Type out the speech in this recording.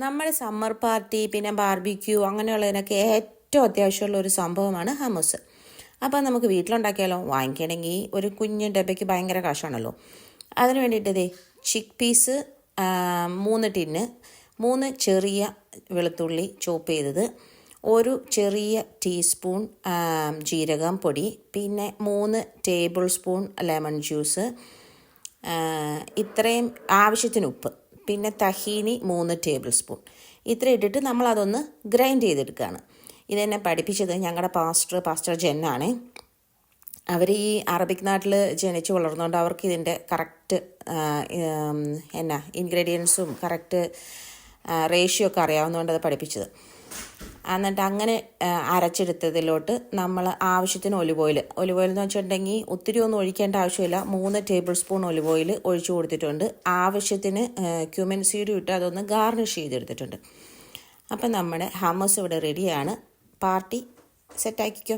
നമ്മുടെ summer party പിന്നെ barbecue അങ്ങനെയുള്ളതിനൊക്കെ ഏറ്റവും അത്യാവശ്യമുള്ള ഒരു സംഭവമാണ് ഹമ്മസ്. അപ്പോൾ നമുക്ക് വീട്ടിലുണ്ടാക്കിയാലോ? വാങ്ങിക്കണമെങ്കിൽ ഒരു കുഞ്ഞ് ഡബയ്ക്ക് ഭയങ്കര കാശാണല്ലോ. അതിന് വേണ്ടിയിട്ട് ചിക്ക് പീസ് 3 ടിന്ന്, 3 ചെറിയ വെളുത്തുള്ളി ചോപ്പ് ചെയ്തത്, ഒരു ചെറിയ ടീസ്പൂൺ ജീരകം പൊടി, പിന്നെ 3 ടേബിൾ സ്പൂൺ ലെമൺ ജ്യൂസ്, ഇത്രയും ആവശ്യത്തിന് ഉപ്പ്, പിന്നെ തഹീനി 3 ടേബിൾ സ്പൂൺ. ഇത്ര ഇട്ടിട്ട് നമ്മളതൊന്ന് ഗ്രൈൻഡ് ചെയ്തെടുക്കുകയാണ്. ഇതെന്നെ പഠിപ്പിച്ചത് ഞങ്ങളുടെ പാസ്റ്റർ ജെന്നാണ്. അവർ ഈ അറബിക് നാട്ടിൽ ജനിച്ച് വളർന്നുകൊണ്ട് അവർക്ക് ഇതിൻ്റെ കറക്റ്റ് ഇൻഗ്രീഡിയൻസും കറക്റ്റ് റേഷ്യോ ഒക്കെ അറിയാവുന്നതുകൊണ്ട് അത് പഠിപ്പിച്ചത്. എന്നിട്ട് അങ്ങനെ അരച്ചെടുത്തതിലോട്ട് നമ്മൾ ആവശ്യത്തിന് ഒലിവ് ഓയിൽ എന്ന് വെച്ചിട്ടുണ്ടെങ്കിൽ ഒത്തിരി ഒന്നും ഒഴിക്കേണ്ട ആവശ്യമില്ല. 3 ടേബിൾ സ്പൂൺ ഒലിവ് ഓയിൽ ഒഴിച്ചു കൊടുത്തിട്ടുണ്ട്. ആവശ്യത്തിന് ക്യൂമിൻ സീഡും ഇട്ട് അതൊന്ന് ഗാർണിഷ് ചെയ്തെടുത്തിട്ടുണ്ട്. അപ്പം നമ്മുടെ ഹമ്മസ് ഇവിടെ റെഡിയാണ്. പാർട്ടി സെറ്റാക്കിക്കോ.